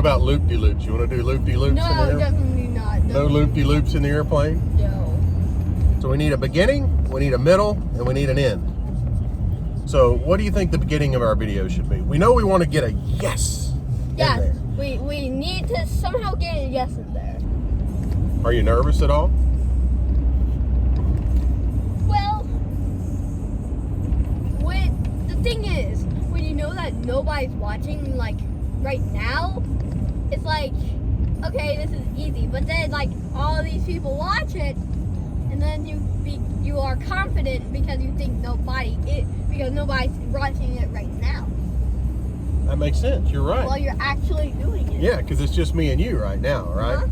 What about loop-de-loops? You want to do loop-de-loops in the No, air? definitely not. No loop-de-loops in the airplane? No. So we need a beginning, we need a middle, and we need an end. So what do you think the beginning of our video should be? We know we want to get a yes in Yes. there. We need to somehow get a yes in there. Are you nervous at all? Well, the thing is, when you know that nobody's watching, like, right now, it's like, okay, this is easy. But then, like, all these people watch it, and then you are confident because you think because nobody's watching it right now. That makes sense. You're right. While you're actually doing it. Yeah, because it's just me and you right now, right? Uh-huh.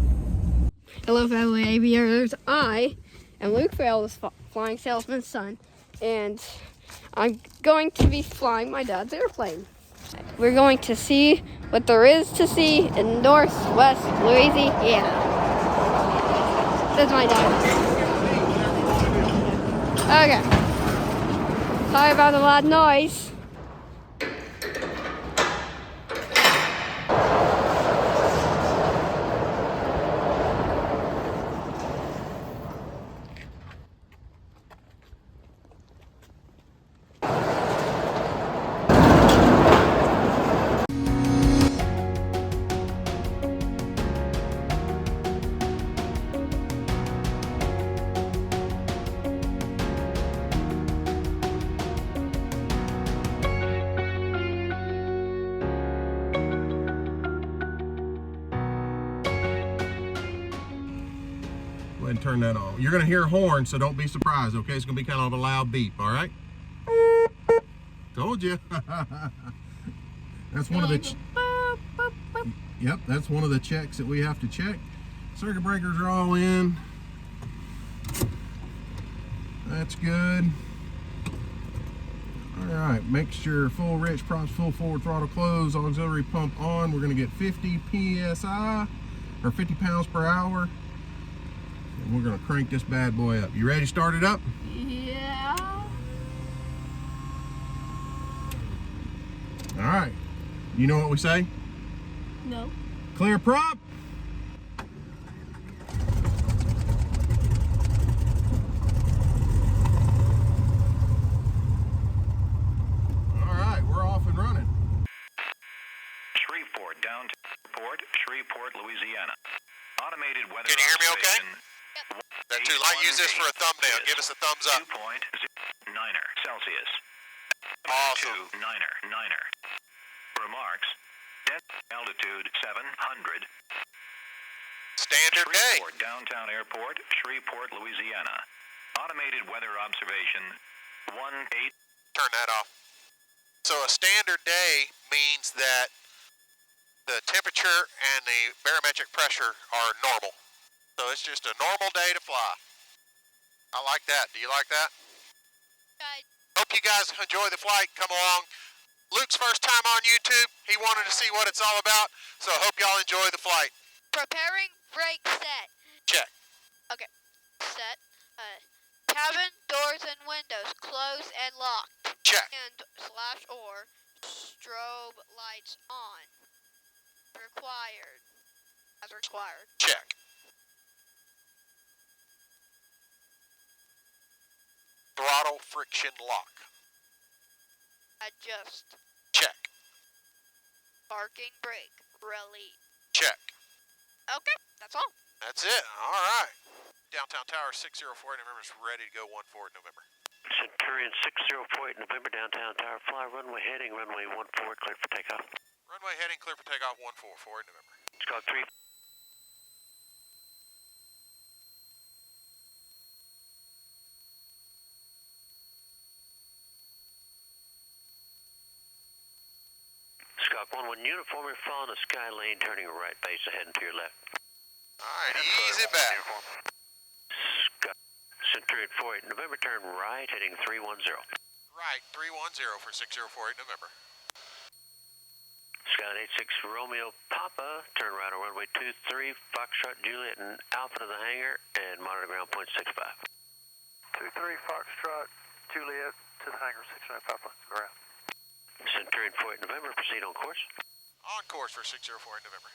Hello, fellow aviators. I am Luke Farrell, the flying salesman's son, and I'm going to be flying my dad's airplane. We're going to see what there is to see in Northwest Louisiana. That's my dad. Okay. Sorry about the loud noise. Go ahead and turn that on. You're going to hear a horn, so don't be surprised, okay? It's going to be kind of a loud beep, all right? Told you. That's one of the... Yep, that's one of the checks that we have to check. Circuit breakers are all in. That's good. All right, make sure full rich props, full forward throttle closed, auxiliary pump on. We're going to get 50 PSI, or 50 pounds per hour. And we're going to crank this bad boy up. You ready to start it up? Yeah. All right. You know what we say? No. Clear prop. All right, we're off and running. Shreveport, downtown Port, Shreveport, Louisiana. Automated weather. Can you hear me okay? observation, That too light. Use this for a thumbnail. Give us a thumbs up. 2.09 Celsius. Awesome. 2 niner. Remarks. Altitude 700. Standard day. Shreveport, downtown airport, Shreveport, Louisiana. Automated weather observation 18. Turn that off. So a standard day means that the temperature and the barometric pressure are normal. So it's just a normal day to fly. I like that. Do you like that? Hope you guys enjoy the flight. Come along. Luke's first time on YouTube. He wanted to see what it's all about. So I hope y'all enjoy the flight. Preparing brake set. Check. Okay. Set. Cabin doors and windows closed and locked. Check. And /or strobe lights on. Required. As required. Check. Throttle friction lock. Adjust. Check. Parking brake. Release. Check. Okay, that's all. That's it. All right. Downtown Tower 604 November is ready to go 14 November. Centurion 604 November, downtown tower, fly runway heading, runway 14, clear for takeoff. Runway heading clear for takeoff 144 November. Squawk 3. Squawk 11, uniform, you're following the sky lane, turning right base ahead and to your left. All right, easy back. Squawk Centurion 48 November, turn right, heading 310. Right, 310 for 6048 November. Skyline 86 Romeo Papa, turn right on runway 23, Foxtrot Juliet and Alpha to the hangar, and monitor ground point 65. 23 Foxtrot Juliet to the hangar 69 Papa, ground. Centurion 48 November, proceed on course. On course for 604 in November.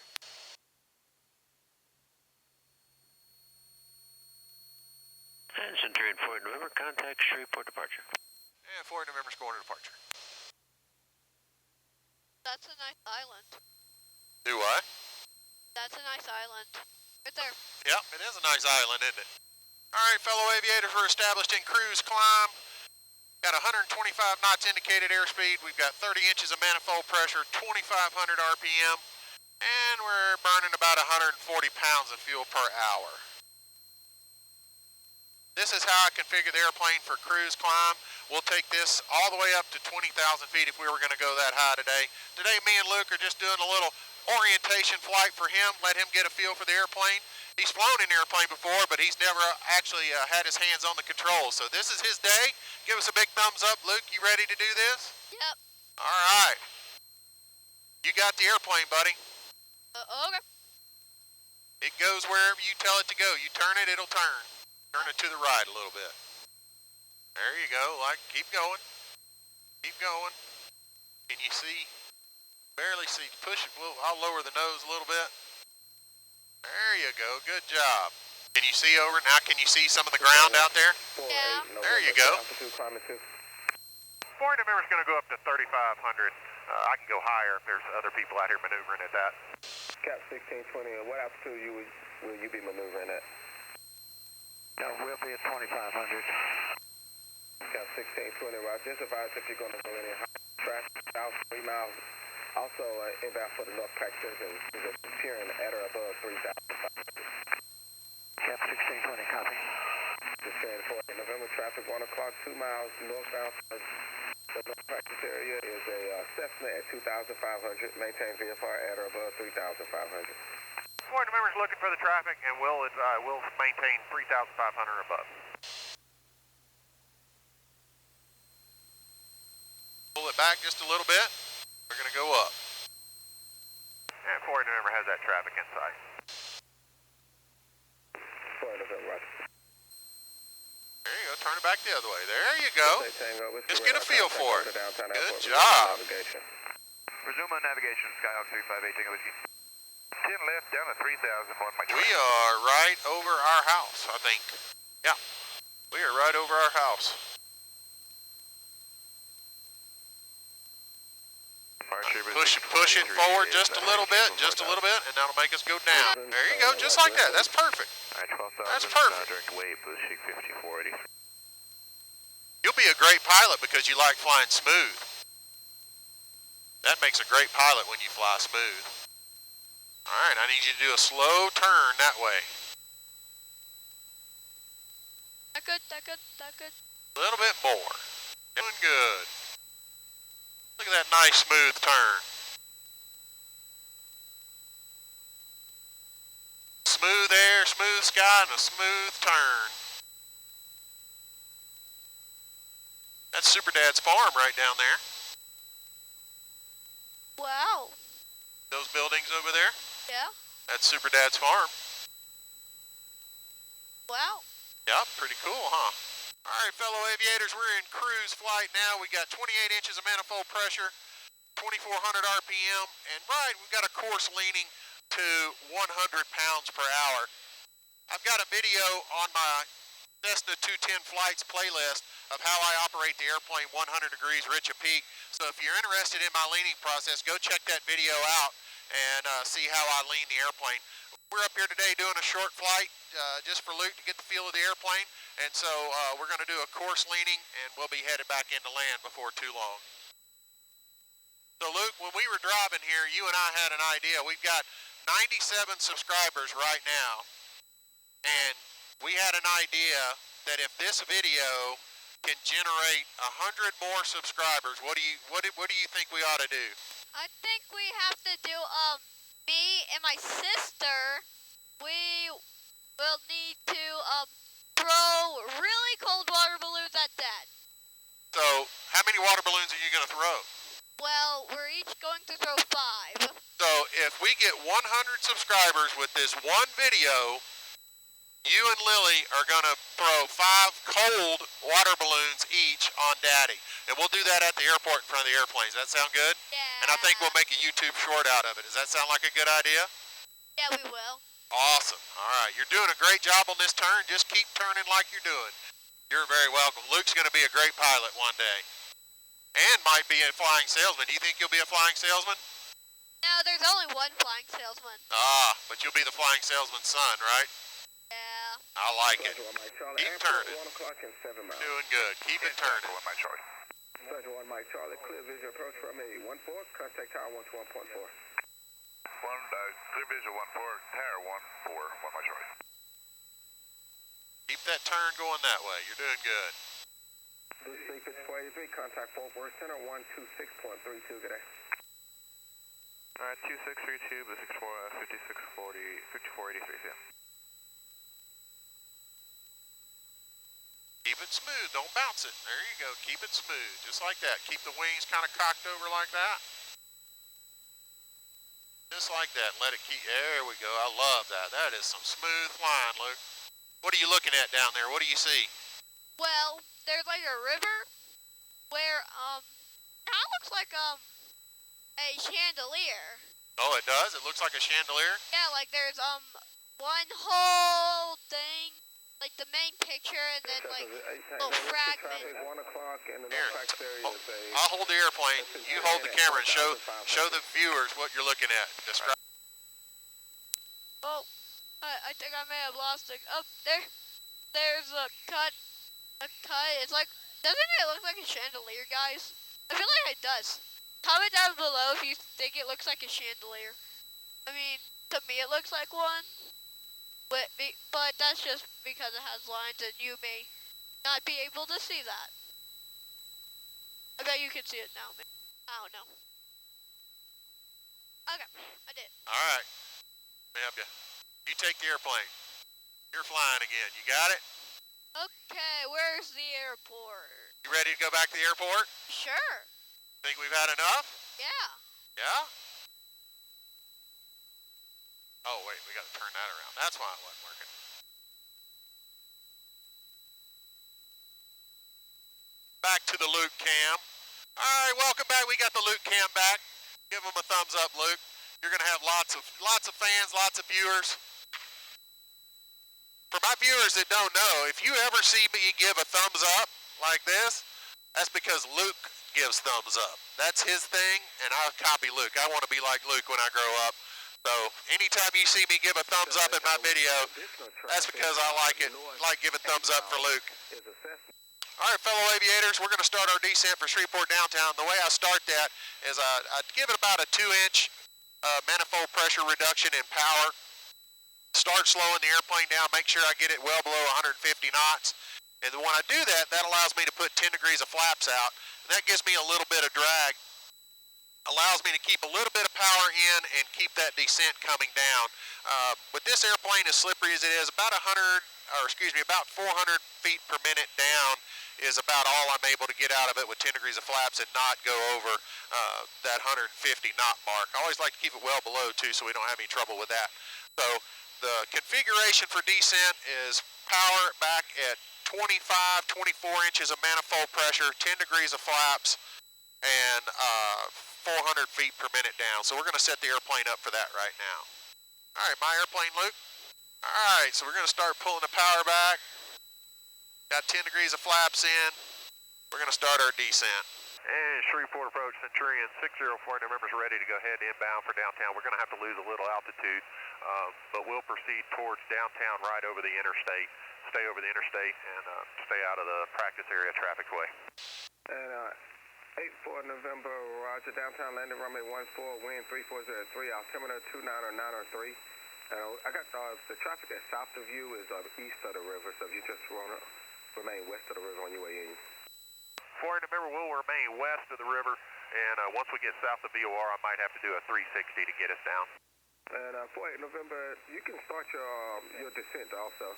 And Centurion 4 November, contact Shreveport departure. And 4 November's going to departure. That's a nice island. Do what? That's a nice island. Right there. Yep, it is a nice island, isn't it? All right, fellow aviators, we're established in cruise climb. Got 125 knots indicated airspeed. We've got 30 inches of manifold pressure, 2,500 RPM, and we're burning about 140 pounds of fuel per hour. This is how I configure the airplane for cruise climb. We'll take this all the way up to 20,000 feet if we were going to go that high today. Today, me and Luke are just doing a little orientation flight for him, let him get a feel for the airplane. He's flown an airplane before, but he's never actually had his hands on the controls. So this is his day. Give us a big thumbs up. Luke, you ready to do this? Yep. All right. You got the airplane, buddy. Okay. It goes wherever you tell it to go. You turn it, it'll turn. Turn it to the right a little bit. There you go. Keep going. Keep going. Can you see? Barely see. Push it. I'll lower the nose a little bit. There you go. Good job. Can you see over? Now can you see some of the ground out there? Yeah. There you go. 4 November's going to go up to 3,500. I can go higher if there's other people out here maneuvering at that. Cap 1620, what altitude will you be maneuvering at? No, we'll be at 2,500. Cap 1620, well, just advise if you're going to go any high traffic, south 3 miles. Also, inbound for the North Pike Citizen is appearing at or above 3,500. Cap 1620, copy. Just saying, for November traffic, 1 o'clock, 2 miles northbound for the North Practice area is a Cessna at 2,500. Maintain VFR at or above 3,500. 4 November's looking for the traffic, and we'll maintain 3,500 above. Pull it back just a little bit. We're going to go up. And 4 November has that traffic in sight. 4 November, Roger. There you go. Turn it back the other way. There you go. Just get a feel for it. Good job. Resume on navigation, Skyhawk 358, Tango Whiskey. 10 left, down to 3,000, We are right over our house, I think. Yeah. We are right over our house. Push it forward just a little bit, and that'll make us go down. There you go, just like that. That's perfect. That's perfect. You'll be a great pilot because you like flying smooth. That makes a great pilot when you fly smooth. All right, I need you to do a slow turn that way. That good. A little bit more. Doing good. Look at that nice smooth turn. Smooth air, smooth sky, and a smooth turn. That's Super Dad's farm right down there. Wow. Those buildings over there, Yeah. that's Super Dad's farm. Wow. Yep, pretty cool, huh? All right, fellow aviators, we're in cruise flight now. We got 28 inches of manifold pressure, 2,400 RPM, and we've got a course leaning to 100 pounds per hour. I've got a video on my Cessna 210 flights playlist of how I operate the airplane 100 degrees rich of peak. So if you're interested in my leaning process, go check that video out and see how I lean the airplane. We're up here today doing a short flight just for Luke to get the feel of the airplane, and so we're going to do a course leaning, and we'll be headed back into land before too long. So Luke, when we were driving here, you and I had an idea. We've got 97 subscribers right now, and we had an idea that if this video can generate 100 more subscribers, what do you think we ought to do? I think we have to do me and my sister. We will need to throw really cold water balloons at Dad. So how many water balloons are you going to throw? Well, we're each going to throw 5. So if we get 100 subscribers with this one video, you and Lily are going to throw 5 cold water balloons each on Daddy. And we'll do that at the airport in front of the airplanes. Does that sound good? Yeah. And I think we'll make a YouTube short out of it. Does that sound like a good idea? Yeah, we will. Awesome. All right. You're doing a great job on this turn. Just keep turning like you're doing. You're very welcome. Luke's going to be a great pilot one day. And might be a flying salesman. Do you think you'll be a flying salesman? No, there's only one flying salesman. Ah, but you'll be the flying salesman's son, right? Yeah. I like it. Pleasure 1 Mike Charlie. Keep Airport, turning. 1 o'clock and 7 miles. Doing good. Keep it turning. Pleasure 1 Mike Charlie. Clear vision approach from a 14. Contact tower 121.4. Clear visual 14, tower 14, 1 Mike Charlie. Keep that turn going that way. You're doing good. Blue Street 5483. Contact Fort Worth Center 126.32. Good day. Alright, 2632, Blue 5640, 5483, yeah. Keep it smooth. Don't bounce it. There you go. Keep it smooth. Just like that. Keep the wings kind of cocked over like that. Just like that. Let it keep. There we go. I love that. That is some smooth flying, Luke. What are you looking at down there? What do you see? Well, there's like a river where, kind of looks like, a chandelier. Oh, it does? It looks like a chandelier? Yeah, like there's, one whole thing, like the main picture, and then, like, little fragment. 1 o'clock and the Here. no practice area is a... I'll hold the airplane. You hold the camera and show the viewers what you're looking at. Describe. Oh, I think I may have lost it. Oh, there's a cut. It's like, doesn't it look like a chandelier, guys? I feel like it does. Comment down below if you think it looks like a chandelier. I mean, to me it looks like one, but that's just because it has lines and you may not be able to see that. I bet you can see it now. I don't know. Okay, I did. All right. Let me help you. You take the airplane. You're flying again. You got it? Okay, where's the airport? You ready to go back to the airport? Sure. Think we've had enough? Yeah. Yeah? Oh, wait. We got to turn that around. That's why it wasn't working. Back to the Luke cam. All right, welcome back. We got the Luke cam back. Give them a thumbs up, Luke. You're going to have lots of fans, lots of viewers. For my viewers that don't know, if you ever see me give a thumbs up like this, that's because Luke gives thumbs up. That's his thing, and I copy Luke. I want to be like Luke when I grow up. So anytime you see me give a thumbs up in my video, that's because I like it, like giving thumbs up for Luke. All right, fellow aviators, we're going to start our descent for Shreveport downtown. The way I start that is I'd give it about a 2-inch manifold pressure reduction in power. Start slowing the airplane down, make sure I get it well below 150 knots. And then when I do that, that allows me to put 10 degrees of flaps out. And that gives me a little bit of drag. Allows me to keep a little bit of power in and keep that descent coming down. With this airplane as slippery as it is, about 400 feet per minute down is about all I'm able to get out of it with 10 degrees of flaps and not go over that 150 knot mark. I always like to keep it well below too, so we don't have any trouble with that. So the configuration for descent is power back at 24 inches of manifold pressure, 10 degrees of flaps, and 400 feet per minute down. So we're going to set the airplane up for that right now. All right, my airplane, Luke. All right, so we're going to start pulling the power back. Got 10 degrees of flaps in. We're going to start our descent. And Shreveport approach, Centurion 604, numbers ready to go ahead inbound for downtown. We're going to have to lose a little altitude, but we'll proceed towards downtown right over the interstate. Stay over the interstate and stay out of the practice area traffic way. And 8-4 November, Roger, downtown landing runway 14, wind 3403, altimeter 29 or 903. I got the traffic that's south of you is east of the river, so if you just want to remain west of the river on your way in. 4 November, we'll remain west of the river, and once we get south of VOR, I might have to do a 360 to get us down. And 48 November, you can start your descent also.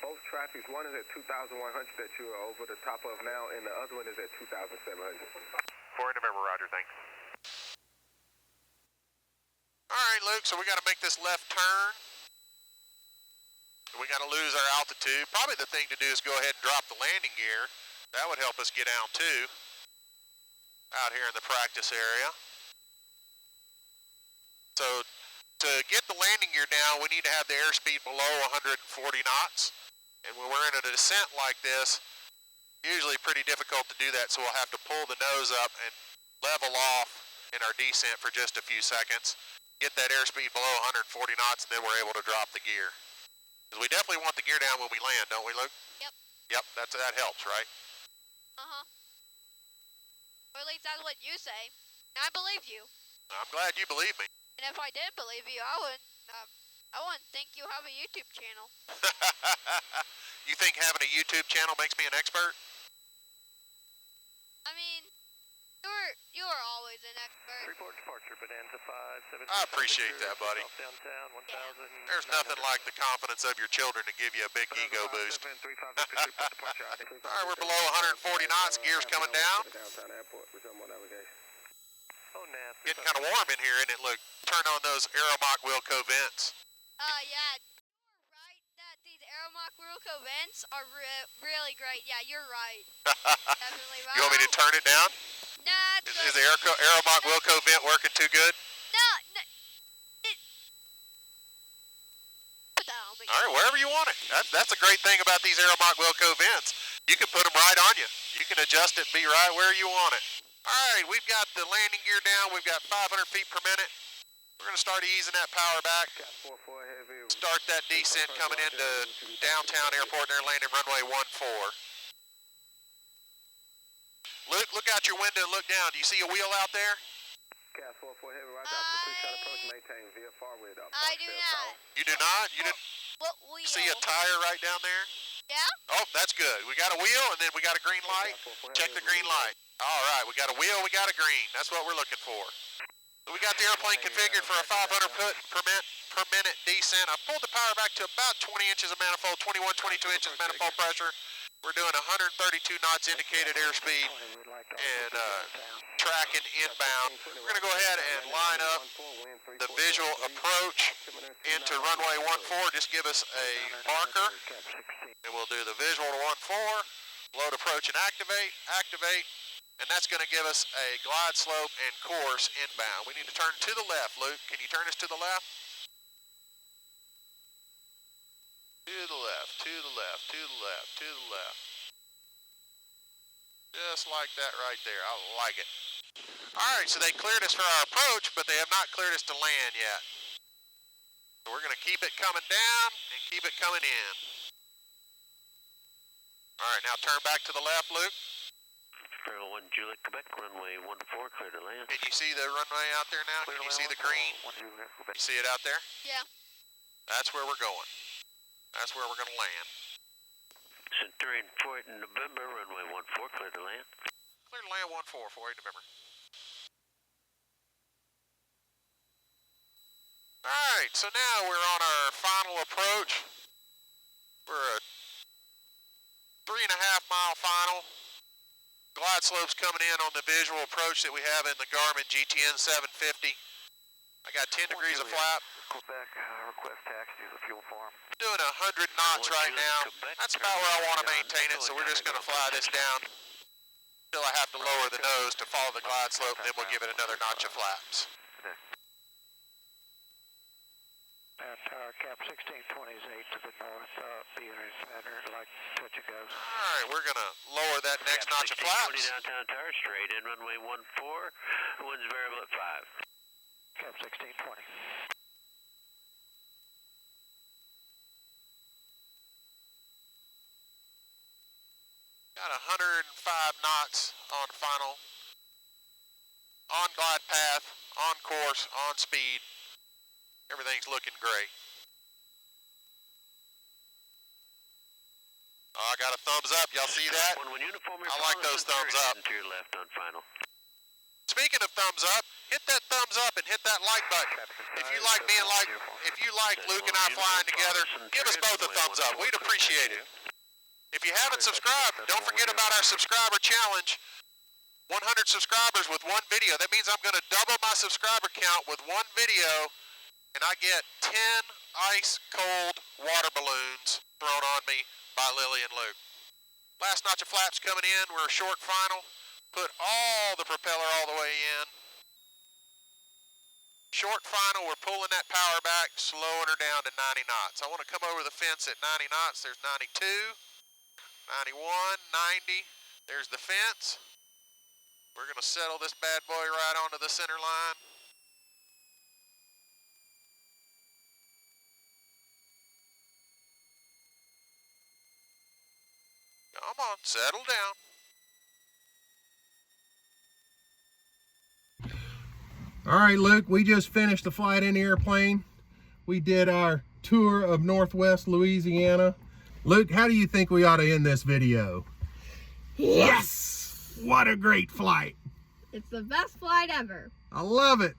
Both traffics, one is at 2,100 that you're over the top of now, and the other one is at 2,700. 4 November, Roger, thanks. All right, Luke, so we got to make this left turn. We got to lose our altitude. Probably the thing to do is go ahead and drop the landing gear. That would help us get down too, out here in the practice area. So to get the landing gear down, we need to have the airspeed below 140 knots. And when we're in a descent like this, usually pretty difficult to do that, so we'll have to pull the nose up and level off in our descent for just a few seconds, get that airspeed below 140 knots, and then we're able to drop the gear. Because we definitely want the gear down when we land, don't we, Luke? Yep. Yep, that helps, right? Uh-huh. Or at least that's what you say. And I believe you. I'm glad you believe me. And if I didn't believe you, I wouldn't think you have a YouTube channel. You think having a YouTube channel makes me an expert? I mean, you are always an expert. Report departure, Bonanza 5, 7. I appreciate that, buddy. Downtown, 1,000. There's nothing like the confidence of your children to give you a big ego boost. All right, we're below 140 knots. Gear's coming down. Downtown airport. Resume on navigation. Oh, NAV. Getting kind of warm in here, isn't it? Look, turn on those Aeromock Wilco vents. Yeah. You're right that these Aeromock Wilco vents are really great. Yeah, you're right. Definitely right. You want me to turn it down? Nah, Is the Aeromock Wilco vent working too good? No. Put that on me. All right, wherever you want it. That's a great thing about these Aeromock Wilco vents. You can put them right on you. You can adjust it, be right where you want it. All right, we've got the landing gear down. We've got 500 feet per minute. We're going to start easing that power back. Start that descent coming into downtown airport. They're landing runway 14. Luke, look out your window and look down. Do you see a wheel out there? Cat 44 Heavy, roger. Please try to approach, maintain via forward. I do not. You do not? You didn't What wheel? see a tire right down there? Yeah? Oh, that's good. We got a wheel and then we got a green light. Check the green light. All right, we got a wheel, we got a green. That's what we're looking for. We got the airplane configured for a 500 foot per minute descent. I pulled the power back to about 20 inches of manifold, 21, 22 inches manifold pressure. We're doing 132 knots indicated airspeed and tracking inbound. We're going to go ahead and line up the visual approach into runway 14. Just give us a marker, and we'll do the visual to 14, load approach and activate, and that's going to give us a glide slope and course inbound. We need to turn to the left, Luke. Can you turn us to the left? To the left, to the left, to the left, to the left. Just like that right there. I like it. All right, so they cleared us for our approach, but they have not cleared us to land yet. So we're going to keep it coming down and keep it coming in. All right, now turn back to the left, Luke. Farewell 1 Juliet, Quebec, runway 14, clear to land. Can you see the runway out there now? Can you see the green? You see it out there? Yeah. That's where we're going. That's where we're going to land. Centurion 48 November, runway 14, clear to land. Clear to land 14, 48 November. All right, so now we're on our final approach. We're a 3.5 mile final. Glide slope's coming in on the visual approach that we have in the Garmin GTN 750. I got 10 degrees of flap. Quebec, request taxi to the fuel farm. Doing 100 knots right now. That's about where I want to maintain it, so we're just going to fly this down until I have to lower the nose to follow the glide slope, and then we'll give it another notch of flaps. Tower cap 1628 to the north, bearing center, like touch and go. All right, we're going to lower that next notch of flaps. Downtown tower, straight in, runway 14, wind's variable at 5. Cap 1620. Got 105 knots on final, on glide path, on course, on speed. Everything's looking great. Oh, I got a thumbs up. Y'all see that? I like those thumbs up. To your left on final. Speaking of thumbs up, hit that thumbs up and hit that like button. If you like Luke and I flying together, give us both a thumbs up. We'd appreciate it. If you haven't subscribed, don't forget about our subscriber challenge. 100 subscribers with one video. That means I'm going to double my subscriber count with one video, and I get 10 ice cold water balloons thrown on me by Lily and Luke. Last notch of flaps coming in. We're a short final. Put all the propeller all the way in. Short final, we're pulling that power back, slowing her down to 90 knots. I want to come over the fence at 90 knots. There's 92, 91, 90. There's the fence. We're going to settle this bad boy right onto the center line. Come on, settle down. All right, Luke, we just finished the flight in the airplane. We did our tour of Northwest Louisiana. Luke, how do you think we ought to end this video? Yes! What a great flight. It's the best flight ever. I love it.